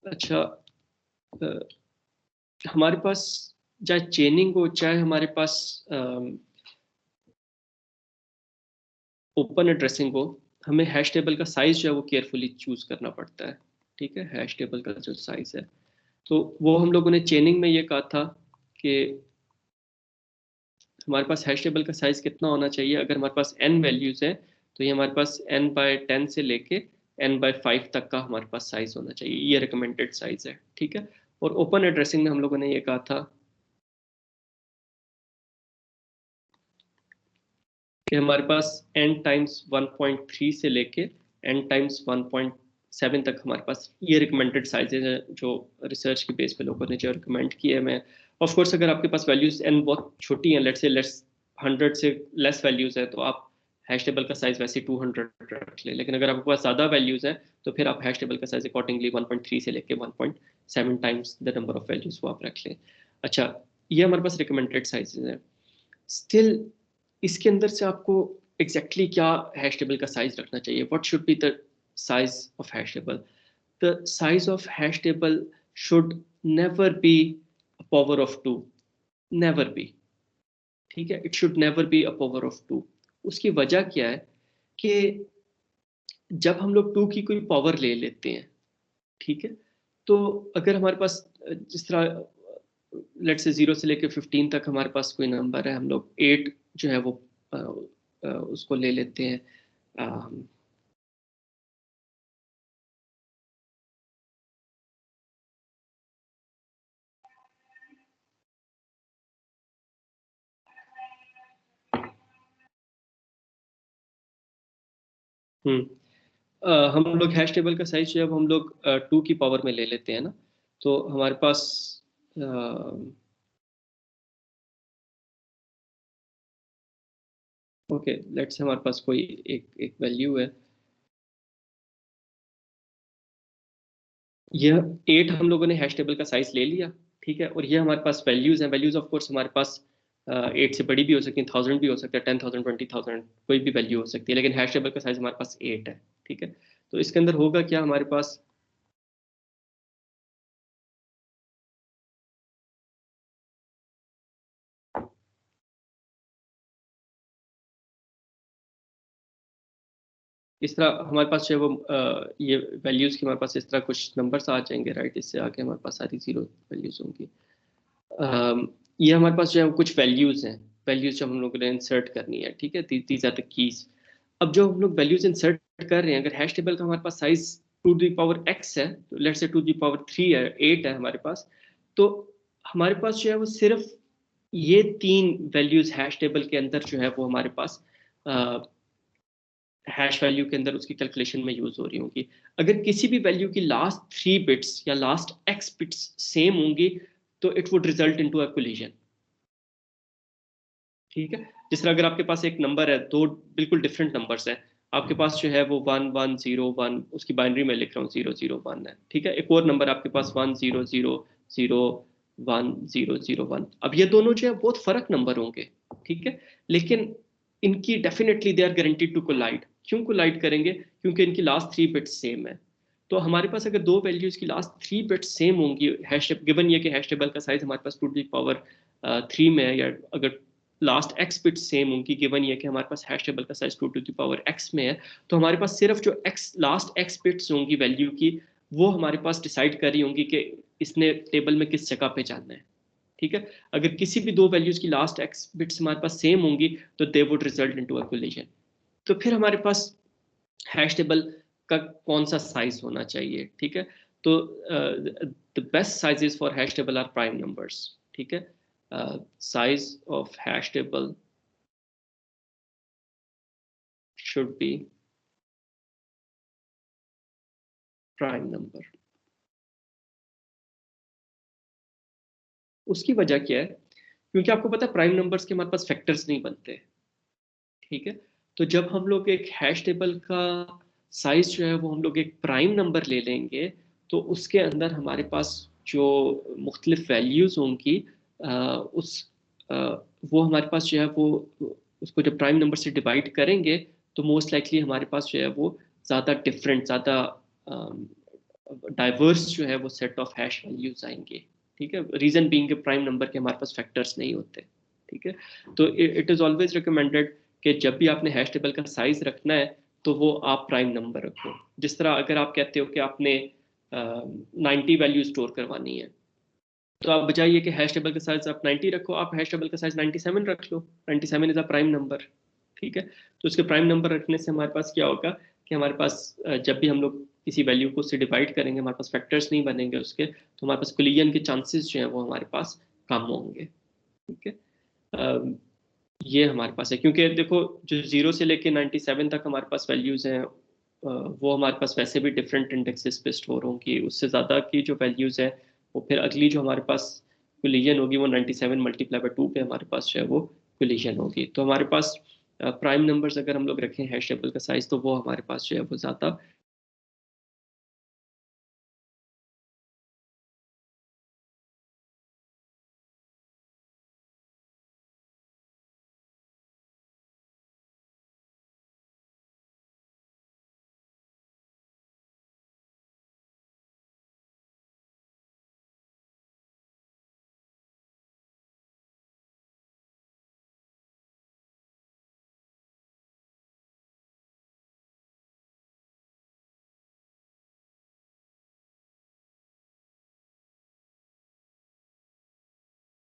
अच्छा, हमारे पास चाहे चेनिंग हो, चाहे हमारे पास ओपन एड्रेसिंग हो, हमें हैश टेबल का साइज जो है वो केयरफुली चूज करना पड़ता है। ठीक है, हैश टेबल का जो साइज है, तो वो हम लोगों ने चेनिंग में ये कहा था कि हमारे पास हैश टेबल का साइज कितना होना चाहिए। अगर हमारे पास n वैल्यूज है तो ये हमारे पास n/10 से लेके n/5 तक का हमारे पास साइज होना चाहिए, ये रिकमेंडेड साइज है। ठीक है, और ओपन एड्रेसिंग में हम लोगों ने ये कहा था कि हमारे पास n×1.3 से लेके n×1.7 तक हमारे पास ये रिकमेंडेड साइजेज है, जो रिसर्च के बेस पे लोगों ने जो रिकमेंड किए। मैं ऑफ कोर्स अगर आपके पास वैल्यूज n बहुत छोटी हैं, लेट्स 100 से लेस वैल्यूज है, तो आप हैश टेबल का साइज वैसे 200 रख ले। लेकिन अगर आपके पास ज़्यादा वैल्यूज है तो फिर आप हैश टेबल का साइज अकॉर्डिंगली 1.3 से लेके 1.7 times the number of values वो आप रख लें। अच्छा, ये हमारे पास रिकमेंडेड साइजेज है। स्टिल इसके अंदर से आपको एग्जैक्टली क्या हैश टेबल का साइज रखना चाहिए, what should be the size of hash table. The size of hash table should never be a power of 2, never be. ठीक है, it should never be a power of 2। उसकी वजह क्या है कि जब हम लोग 2 की कोई पावर ले लेते हैं, ठीक है, तो अगर हमारे पास जिस तरह लेट से 0 से लेकर 15 तक हमारे पास कोई नंबर है, हम लोग 8 जो है वो उसको ले लेते हैं। अम, हम्म हम लोग हैश टेबल का साइज जो है वो हम लोग 2 की पावर में ले लेते हैं ना। तो हमारे पास ओके, लेट्स हमारे पास कोई एक एक वैल्यू है, ये 8 हम लोगों ने हैश टेबल का साइज ले लिया। ठीक है, और ये हमारे पास वैल्यूज हैं। वैल्यूज ऑफ कोर्स हमारे पास 8 से बड़ी भी हो सकती है, 1000 भी हो सकता है, 10,000, 20,000, कोई भी वैल्यू हो सकती है, लेकिन हैश टेबल का साइज हमारे पास 8 है। ठीक है, तो इसके अंदर होगा क्या हमारे पास, इस तरह हमारे पास जो है वो ये वैल्यूज की हमारे पास इस तरह कुछ नंबर्स आ जाएंगे, राइट। इससे आगे हमारे पास सारी जीरो वैल्यूज होंगी। ये हमारे पास जो है कुछ वैल्यूज हैं, वैल्यूज जो हम लोगों ने इंसर्ट करनी है। ठीक है, दीज आर द कीज। अब जो हम लोग वैल्यूज इंसर्ट कर रहे हैं, अगर हैश टेबल का हमारे पास साइज 2 द पावर x है, तो लेट्स से 2 द पावर 3 है, 8 है हमारे पास, तो हमारे पास जो है वो सिर्फ ये 3 वैल्यूज हैश टेबल के अंदर जो है वो हमारे पास हैश वैल्यू के अंदर उसकी कैलकुलेशन में यूज हो रही होंगी। अगर किसी भी वैल्यू की लास्ट 3 बिट्स या लास्ट x बिट्स सेम होंगी, तो it would result into a collision. ठीक है, जिस तरह अगर आपके पास एक नंबर है, दो बिल्कुल डिफरेंट नंबर्स हैं, आपके पास जो है वो 1101, उसकी बाइनरी में लिख रहा हूँ 001 है। ठीक है, एक और नंबर आपके पास 10001001। अब ये दोनों जो है बहुत फर्क नंबर होंगे। ठीक है, लेकिन इनकी definitely they are guaranteed to collide. क्यों कोलाइड करेंगे? क्योंकि इनकी लास्ट 3 बिट्स सेम है। तो हमारे पास अगर दो वैल्यूज की लास्ट 3 बिट्स सेम होंगी, हैश गिवन ये कि हैश टेबल का साइज हमारे पास 2 to the power 3 में है, या अगर लास्ट एक्स बिट सेम उनकी, गिवन ये कि हमारे पास हैश टेबल का size 2 to the power x में है, तो हमारे पास सिर्फ जो एक्स लास्ट एक्स बिट्स होंगी वैल्यू की, वो हमारे पास डिसाइड कर रही होंगी कि इसने टेबल में किस जगह पे जाना है। ठीक है, अगर किसी भी दो वैल्यूज की लास्ट एक्स बिट्स हमारे पास सेम होंगी, तो they would result into a collision. तो फिर हमारे पास हैश टेबल का कौन सा साइज होना चाहिए? ठीक है, तो the best sizes for hash table are prime numbers. ठीक है, size of hash table should be prime number। उसकी वजह क्या है? क्योंकि आपको पता है प्राइम नंबर्स के हमारे पास फैक्टर्स नहीं बनते। ठीक है, तो जब हम लोग एक हैश टेबल का साइज जो है वो हम लोग एक प्राइम नंबर ले लेंगे, तो उसके अंदर हमारे पास जो मुख्तलिफ वैल्यूज होंगी, उस अ, वो हमारे पास जो है वो उसको जब प्राइम नंबर से डिवाइड करेंगे, तो मोस्ट लाइकली हमारे पास जो है वो ज़्यादा डिफरेंट, ज़्यादा डाइवर्स जो है वो सेट ऑफ हैश वैल्यूज आएंगे, ठीक है। रीजन बीइंग कि प्राइम नंबर के हमारे पास फैक्टर्स नहीं होते, ठीक है। तो इट इज ऑलवेज रिकमेंडेड कि जब भी आपने हैश टेबल का साइज रखना है तो वो आप प्राइम नंबर रखो। जिस तरह अगर आप कहते हो कि आपने 90 वैल्यू स्टोर करवानी है, तो आप बजाय कि हैश टेबल का साइज आप 90 रखो, आप हैश टेबल का साइज 97 रख लो। 97 इज अ प्राइम नंबर, ठीक है। तो उसके प्राइम नंबर रखने से हमारे पास क्या होगा कि हमारे पास जब भी हम लोग किसी वैल्यू को उससे डिवाइड करेंगे, हमारे पास फैक्टर्स नहीं बनेंगे उसके, तो हमारे पास कोलिजन के चांसेस जो है वो हमारे पास कम होंगे, ठीक है। अम, ये हमारे पास है, क्योंकि देखो जो 0 से लेके 97 तक हमारे पास वैल्यूज हैं, वो हमारे पास वैसे भी डिफरेंट इंडेक्सेस पे स्टोर होंगी। उससे ज़्यादा की जो वैल्यूज है वो फिर अगली जो हमारे पास कोलिजन होगी वो 97 मल्टीप्लाई बाय 2 पे हमारे पास जो है वो कोलिजन होगी। तो हमारे पास प्राइम नंबर्स अगर हम लोग रखें हैश टेबल का साइज, तो वो हमारे पास जो है वो ज़्यादा